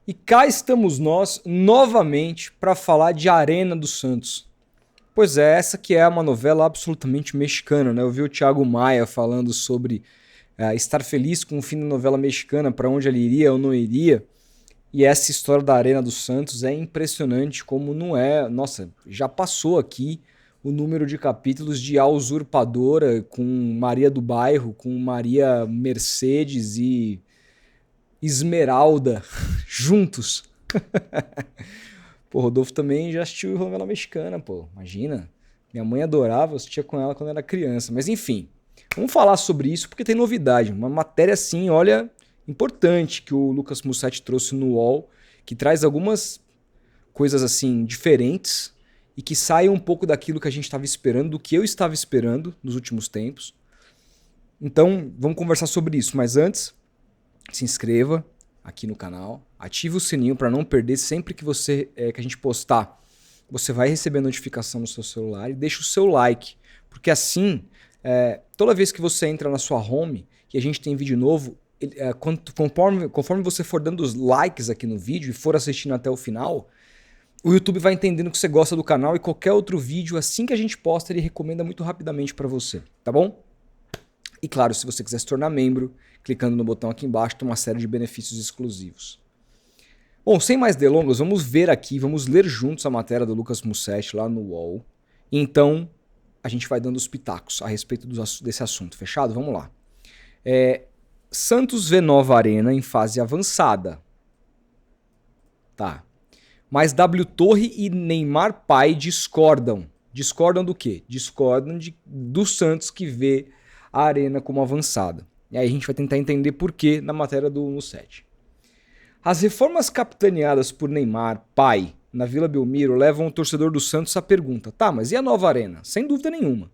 E cá estamos nós novamente para falar de Arena dos Santos. Pois é, essa que é uma novela absolutamente mexicana, né? Eu vi o Thiago Maia falando sobre estar feliz com o fim da novela mexicana, para onde ele iria ou não iria. E essa história da Arena dos Santos é impressionante como não é... Nossa, já passou aqui o número de capítulos de A Usurpadora com Maria do Bairro, com Maria Mercedes e Esmeralda juntos. Pô, Rodolfo também já assistiu novela mexicana, pô. Imagina. Minha mãe adorava, eu assistia com ela quando era criança. Mas enfim, vamos falar sobre isso porque tem novidade. Uma matéria assim, olha, importante que o Lucas Mussetti trouxe no UOL, que traz algumas coisas assim diferentes e que saem um pouco daquilo que a gente estava esperando, do que eu estava esperando nos últimos tempos. Então, vamos conversar sobre isso. Mas antes, se inscreva aqui no canal, ative o sininho para não perder sempre que que a gente postar. Você vai receber a notificação no seu celular e deixa o seu like, porque assim, toda vez que você entra na sua home e a gente tem vídeo novo, conforme você for dando os likes aqui no vídeo e for assistindo até o final, o YouTube vai entendendo que você gosta do canal e qualquer outro vídeo, assim que a gente posta, ele recomenda muito rapidamente para você, tá bom? E claro, se você quiser se tornar membro, clicando no botão aqui embaixo, tem uma série de benefícios exclusivos. Bom, sem mais delongas, vamos ver aqui, vamos ler juntos a matéria do Lucas Mussetti lá no UOL. Então, a gente vai dando os pitacos a respeito desse assunto. Fechado? Vamos lá. Santos vê nova arena em fase avançada. Tá. Mas W Torre e Neymar Pai discordam. Discordam do quê? Discordam do Santos que vê a arena como avançada. E aí a gente vai tentar entender por quê na matéria do Mussetti. As reformas capitaneadas por Neymar, pai, na Vila Belmiro, levam o torcedor do Santos à pergunta: tá, mas e a nova arena? Sem dúvida nenhuma.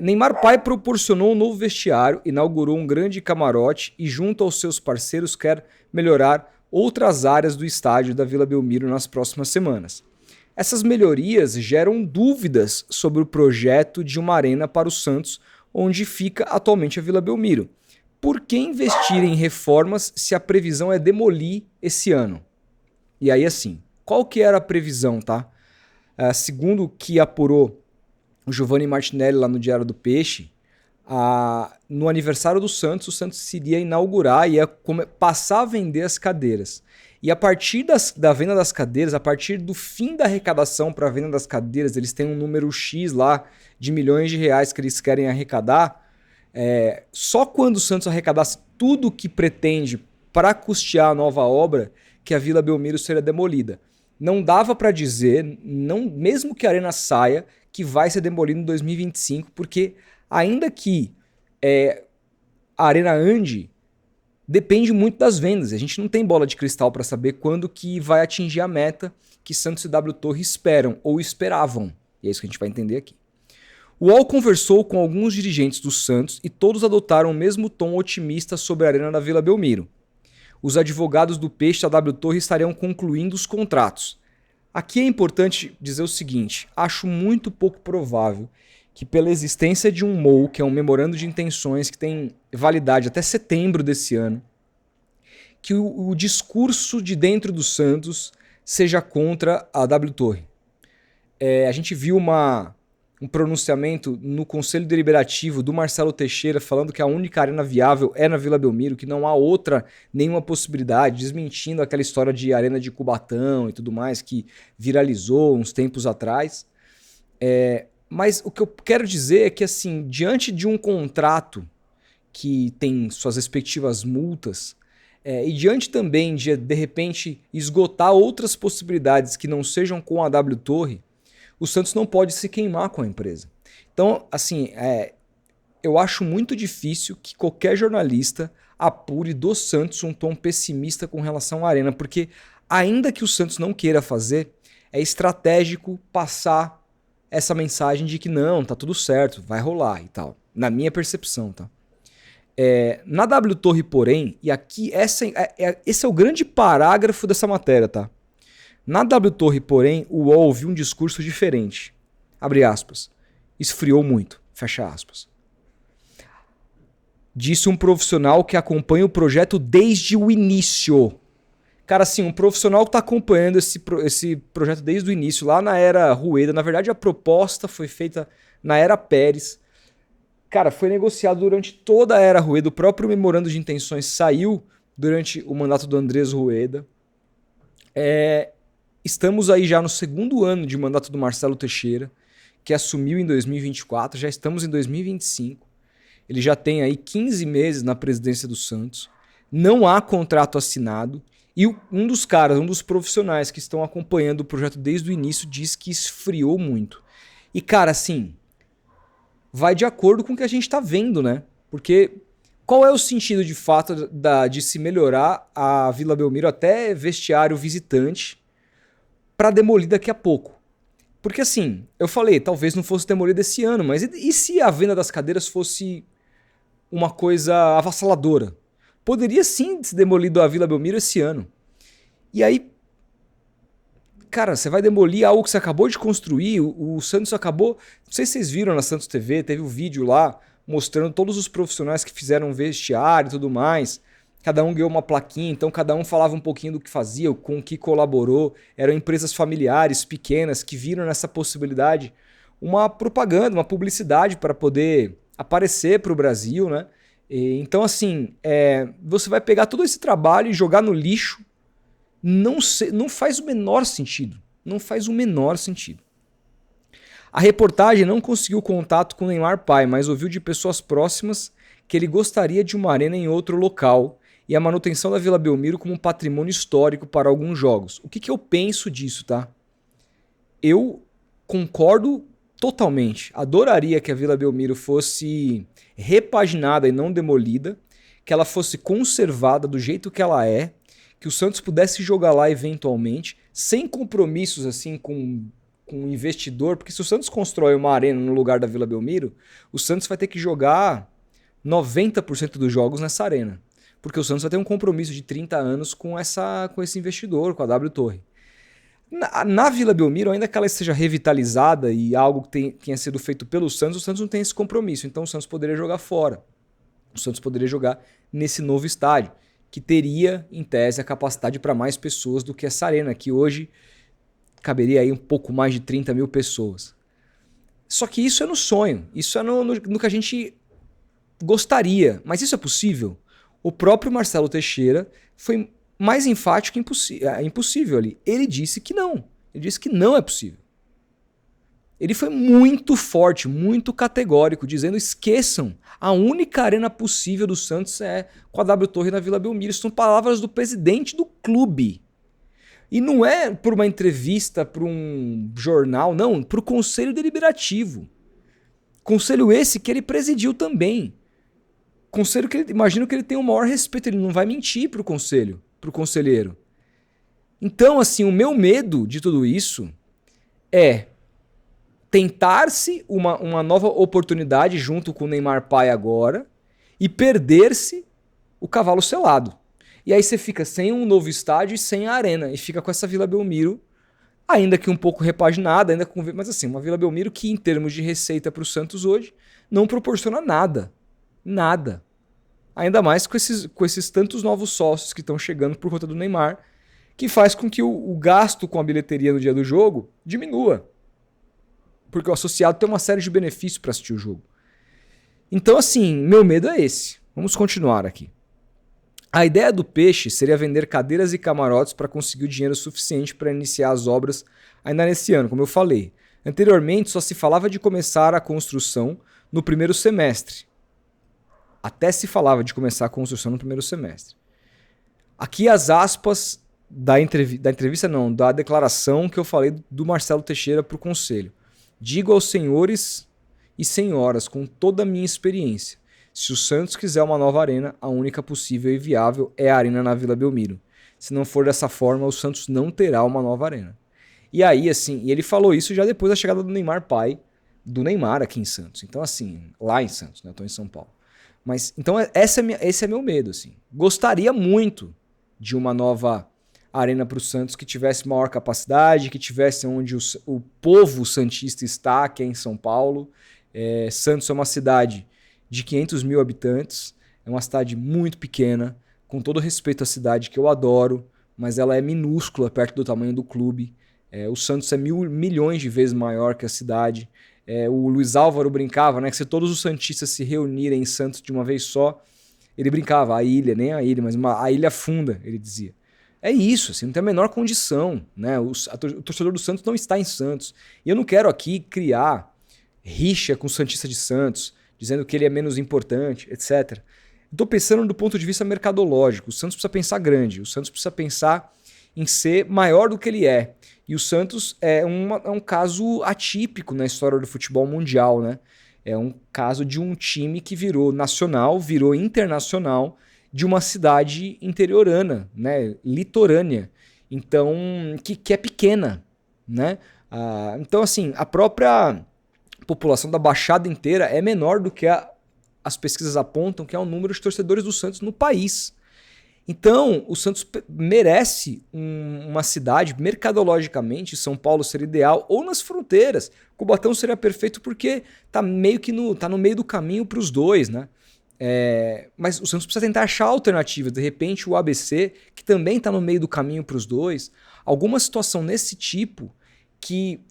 Neymar pai proporcionou um novo vestiário, inaugurou um grande camarote e, junto aos seus parceiros, quer melhorar outras áreas do estádio da Vila Belmiro nas próximas semanas. Essas melhorias geram dúvidas sobre o projeto de uma arena para o Santos, onde fica atualmente a Vila Belmiro. Por que investir em reformas se a previsão é demolir esse ano? E aí assim, qual que era a previsão, tá? Segundo o que apurou o Giovanni Martinelli lá no Diário do Peixe, no aniversário do Santos, o Santos iria inaugurar e ia passar a vender as cadeiras. E a partir da venda das cadeiras, a partir do fim da arrecadação para a venda das cadeiras, eles têm um número X lá de milhões de reais que eles querem arrecadar. Só quando o Santos arrecadasse tudo o que pretende para custear a nova obra que a Vila Belmiro seria demolida. Não dava para dizer, não, mesmo que a arena saia, que vai ser demolida em 2025, porque ainda que a arena ande, depende muito das vendas. A gente não tem bola de cristal para saber quando que vai atingir a meta que Santos e W Torre esperam ou esperavam. E é isso que a gente vai entender aqui. O UOL conversou com alguns dirigentes do Santos e todos adotaram o mesmo tom otimista sobre a arena da Vila Belmiro. Os advogados do Peixe da W Torre estariam concluindo os contratos. Aqui é importante dizer o seguinte: acho muito pouco provável que, pela existência de um MOU, que é um memorando de intenções que tem validade até setembro desse ano, que o discurso de dentro do Santos seja contra a W Torre. A gente viu um pronunciamento no Conselho Deliberativo do Marcelo Teixeira falando que a única arena viável é na Vila Belmiro, que não há nenhuma possibilidade, desmentindo aquela história de arena de Cubatão e tudo mais que viralizou uns tempos atrás. Mas o que eu quero dizer é que, assim, diante de um contrato que tem suas respectivas multas, e diante também de repente, esgotar outras possibilidades que não sejam com a W Torre, o Santos não pode se queimar com a empresa. Então, assim, eu acho muito difícil que qualquer jornalista apure do Santos um tom pessimista com relação à arena, porque ainda que o Santos não queira fazer, é estratégico passar essa mensagem de que não, tá tudo certo, vai rolar e tal. Na minha percepção, tá? Na W Torre, porém, e aqui esse é o grande parágrafo dessa matéria, tá? Na W Torre, porém, o UOL ouviu um discurso diferente. Abre aspas. Esfriou muito. Fecha aspas. Disse um profissional que acompanha o projeto desde o início. Cara, assim, um profissional que tá acompanhando esse projeto desde o início, lá na era Rueda, na verdade a proposta foi feita na era Pérez. Cara, foi negociado durante toda a era Rueda, o próprio memorando de intenções saiu durante o mandato do Andrés Rueda. Estamos aí já no segundo ano de mandato do Marcelo Teixeira, que assumiu em 2024, já estamos em 2025. Ele já tem aí 15 meses na presidência do Santos, não há contrato assinado, e um dos caras, um dos profissionais que estão acompanhando o projeto desde o início diz que esfriou muito. E cara, assim, vai de acordo com o que a gente está vendo, né? Porque qual é o sentido de fato de se melhorar a Vila Belmiro até vestiário visitante para demolir daqui a pouco? Porque assim, eu falei, talvez não fosse demolida esse ano, mas e se a venda das cadeiras fosse uma coisa avassaladora? Poderia sim ser demolido a Vila Belmiro esse ano. E aí, cara, você vai demolir algo que você acabou de construir, o Santos acabou... Não sei se vocês viram na Santos TV, teve um vídeo lá mostrando todos os profissionais que fizeram vestiário e tudo mais. Cada um ganhou uma plaquinha, então cada um falava um pouquinho do que fazia, com o que colaborou. Eram empresas familiares, pequenas, que viram nessa possibilidade uma propaganda, uma publicidade para poder aparecer para o Brasil, né? Então, assim, você vai pegar todo esse trabalho e jogar no lixo. Não faz o menor sentido. Não faz o menor sentido. A reportagem não conseguiu contato com o Neymar pai, mas ouviu de pessoas próximas que ele gostaria de uma arena em outro local e a manutenção da Vila Belmiro como um patrimônio histórico para alguns jogos. O que eu penso disso, tá? Eu concordo totalmente. Adoraria que a Vila Belmiro fosse repaginada e não demolida, que ela fosse conservada do jeito que ela é, que o Santos pudesse jogar lá eventualmente, sem compromissos assim com um investidor, porque se o Santos constrói uma arena no lugar da Vila Belmiro, o Santos vai ter que jogar 90% dos jogos nessa arena, porque o Santos vai ter um compromisso de 30 anos com esse investidor, com a W Torre. Na Vila Belmiro, ainda que ela esteja revitalizada e algo que tenha sido feito pelo Santos, o Santos não tem esse compromisso, então o Santos poderia jogar fora. O Santos poderia jogar nesse novo estádio, que teria, em tese, a capacidade para mais pessoas do que essa arena, que hoje caberia aí um pouco mais de 30 mil pessoas. Só que isso é no sonho, isso é no que a gente gostaria, mas isso é possível? O próprio Marcelo Teixeira foi mais enfático impossível ali. Ele disse que não. Ele disse que não é possível. Ele foi muito forte, muito categórico, dizendo: esqueçam, a única arena possível do Santos é com a W Torre na Vila Belmiro. Isso são palavras do presidente do clube. E não é por uma entrevista, para um jornal, não, para o Conselho Deliberativo. Conselho esse que ele presidiu também. Conselho que imagino que ele tem o maior respeito, ele não vai mentir para o conselho, para o conselheiro. Então, assim, o meu medo de tudo isso é tentar-se uma nova oportunidade junto com o Neymar pai agora e perder-se o cavalo selado. E aí você fica sem um novo estádio e sem a arena, e fica com essa Vila Belmiro, ainda que um pouco repaginada, mas assim, uma Vila Belmiro que em termos de receita para o Santos hoje não proporciona nada. Nada. Ainda mais com esses tantos novos sócios que estão chegando por conta do Neymar, que faz com que o gasto com a bilheteria no dia do jogo diminua. Porque o associado tem uma série de benefícios para assistir o jogo. Então, assim, meu medo é esse. Vamos continuar aqui. A ideia do Peixe seria vender cadeiras e camarotes para conseguir o dinheiro suficiente para iniciar as obras ainda nesse ano, como eu falei. Anteriormente, só se falava de começar a construção no primeiro semestre. Até se falava de começar a construção no primeiro semestre. Aqui as aspas da declaração que eu falei do Marcelo Teixeira para o Conselho. Digo aos senhores e senhoras, com toda a minha experiência, se o Santos quiser uma nova arena, a única possível e viável é a arena na Vila Belmiro. Se não for dessa forma, o Santos não terá uma nova arena. E aí, assim, e ele falou isso já depois da chegada do Neymar pai, do Neymar aqui em Santos. Então, assim, lá em Santos, né? Eu tô em São Paulo. Mas, então, esse é meu medo, assim. Gostaria muito de uma nova arena para o Santos que tivesse maior capacidade, que tivesse onde o povo santista está, que é em São Paulo. Santos é uma cidade de 500 mil habitantes, é uma cidade muito pequena, com todo respeito à cidade que eu adoro, mas ela é minúscula perto do tamanho do clube. O Santos é milhões de vezes maior que a cidade. O Luiz Álvaro brincava, né, que se todos os santistas se reunirem em Santos de uma vez só, ele brincava, a ilha, nem a ilha, mas a ilha afunda, ele dizia. É isso, assim, não tem a menor condição, né? O torcedor do Santos não está em Santos. E eu não quero aqui criar rixa com o santista de Santos, dizendo que ele é menos importante, etc. Estou pensando do ponto de vista mercadológico. O Santos precisa pensar grande, o Santos precisa pensar em ser maior do que ele é. E o Santos é um caso atípico na história do futebol mundial, né? É um caso de um time que virou nacional, virou internacional, de uma cidade interiorana, né? Litorânea. Então, que é pequena, né? Então, assim, a própria população da Baixada inteira é menor do que as pesquisas apontam, que é o número de torcedores do Santos no país. Então, o Santos merece uma cidade, mercadologicamente, São Paulo seria ideal, ou nas fronteiras. Cubatão seria perfeito porque tá meio que no meio do caminho para os dois, né? Mas o Santos precisa tentar achar alternativas. De repente, o ABC, que também está no meio do caminho para os dois, alguma situação nesse tipo que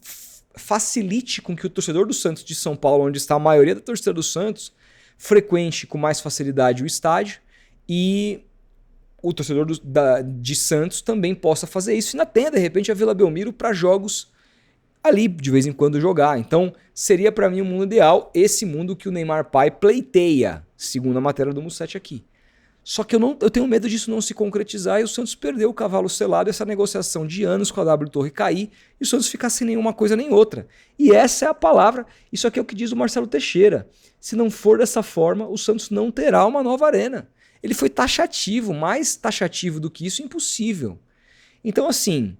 facilite com que o torcedor do Santos de São Paulo, onde está a maioria da torcida do Santos, frequente com mais facilidade o estádio e o torcedor de Santos também possa fazer isso e ainda tenha, de repente, a Vila Belmiro para jogos ali, de vez em quando, jogar. Então, seria para mim um mundo ideal, esse mundo que o Neymar pai pleiteia, segundo a matéria do Musset aqui. Só que eu tenho medo disso não se concretizar e o Santos perdeu o cavalo selado, essa negociação de anos com a W Torre cair e o Santos ficar sem nenhuma coisa nem outra. E essa é a palavra, isso aqui é o que diz o Marcelo Teixeira. Se não for dessa forma, o Santos não terá uma nova arena. Ele foi taxativo, mais taxativo do que isso, impossível. Então, assim,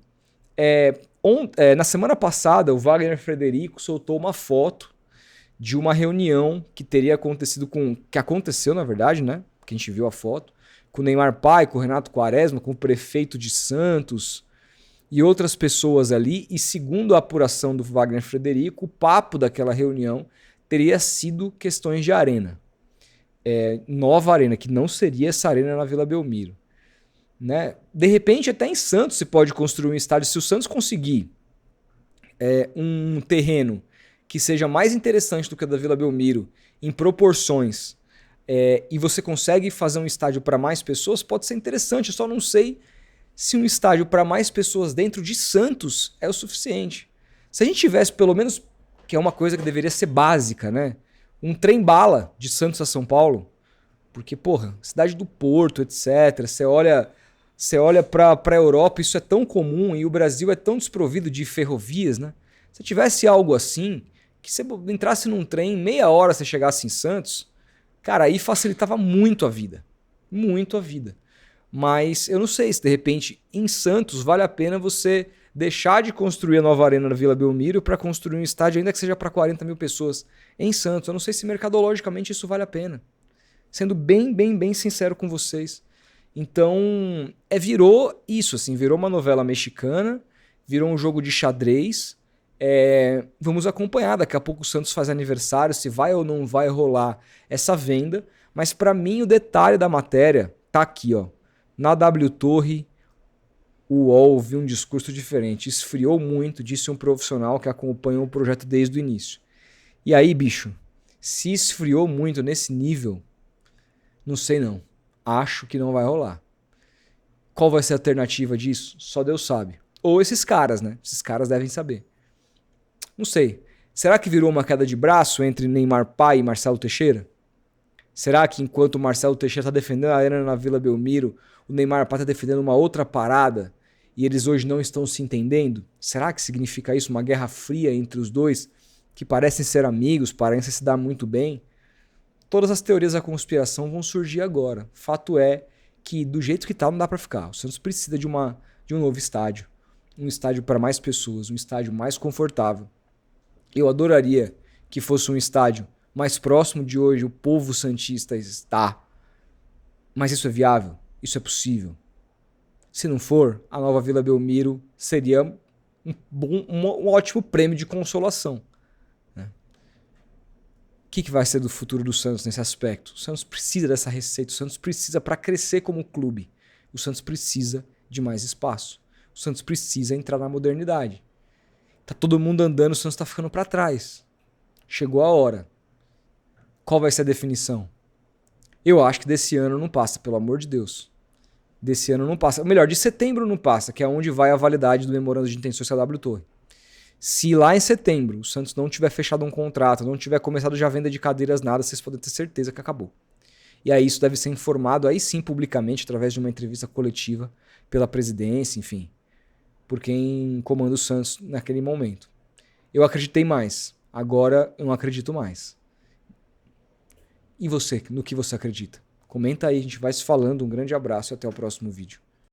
na semana passada, o Wagner Frederico soltou uma foto de uma reunião que teria acontecido que aconteceu, na verdade, né? Que a gente viu a foto, com o Neymar pai, com o Renato Quaresma, com o prefeito de Santos e outras pessoas ali. E segundo a apuração do Wagner Frederico, o papo daquela reunião teria sido questões de arena. Nova arena, que não seria essa arena na Vila Belmiro. Né? De repente, até em Santos se pode construir um estádio. Se o Santos conseguir um terreno que seja mais interessante do que o da Vila Belmiro, em proporções, e você consegue fazer um estádio para mais pessoas, pode ser interessante. Eu só não sei se um estádio para mais pessoas dentro de Santos é o suficiente. Se a gente tivesse, pelo menos, que é uma coisa que deveria ser básica, né? Um trem-bala de Santos a São Paulo, porque, porra, cidade do Porto, etc. Você olha para a Europa, isso é tão comum e o Brasil é tão desprovido de ferrovias, né? Se tivesse algo assim, que você entrasse num trem, meia hora você chegasse em Santos, cara, aí facilitava muito a vida. Muito a vida. Mas eu não sei se de repente em Santos vale a pena você deixar de construir a nova arena na Vila Belmiro para construir um estádio, ainda que seja para 40 mil pessoas em Santos. Eu não sei se mercadologicamente isso vale a pena. Sendo bem sincero com vocês. Então, virou isso, assim, virou uma novela mexicana, virou um jogo de xadrez. Vamos acompanhar, daqui a pouco o Santos faz aniversário, se vai ou não vai rolar essa venda. Mas para mim o detalhe da matéria tá aqui, ó. Na W Torre, o UOL viu um discurso diferente. Esfriou muito, disse um profissional que acompanhou o projeto desde o início. E aí, bicho, se esfriou muito nesse nível, não sei não. Acho que não vai rolar. Qual vai ser a alternativa disso? Só Deus sabe. Ou esses caras, né? Esses caras devem saber. Não sei. Será que virou uma queda de braço entre Neymar pai e Marcelo Teixeira? Será que enquanto o Marcelo Teixeira está defendendo a arena na Vila Belmiro, o Neymar pai está defendendo uma outra parada e eles hoje não estão se entendendo? Será que significa isso? Uma guerra fria entre os dois que parecem ser amigos, parecem se dar muito bem? Todas as teorias da conspiração vão surgir agora. Fato é que do jeito que tá não dá para ficar. O Santos precisa de um novo estádio. Um estádio para mais pessoas, um estádio mais confortável. Eu adoraria que fosse um estádio mais próximo de hoje o povo santista está. Mas isso é viável? Isso é possível? Se não for, a nova Vila Belmiro seria um ótimo prêmio de consolação. O que vai ser do futuro do Santos nesse aspecto? O Santos precisa dessa receita, o Santos precisa, para crescer como clube, o Santos precisa de mais espaço. O Santos precisa entrar na modernidade. Tá todo mundo andando, o Santos tá ficando para trás. Chegou a hora. Qual vai ser a definição? Eu acho que desse ano não passa, pelo amor de Deus. Desse ano não passa. Ou melhor, de setembro não passa, que é onde vai a validade do memorando de intenções com a W Torre. Se lá em setembro o Santos não tiver fechado um contrato, não tiver começado já a venda de cadeiras, nada, vocês podem ter certeza que acabou. E aí isso deve ser informado aí sim publicamente, através de uma entrevista coletiva pela presidência, enfim, por quem comanda o Santos naquele momento. Eu acreditei mais, agora eu não acredito mais. E você, no que você acredita? Comenta aí, a gente vai se falando. Um grande abraço e até o próximo vídeo.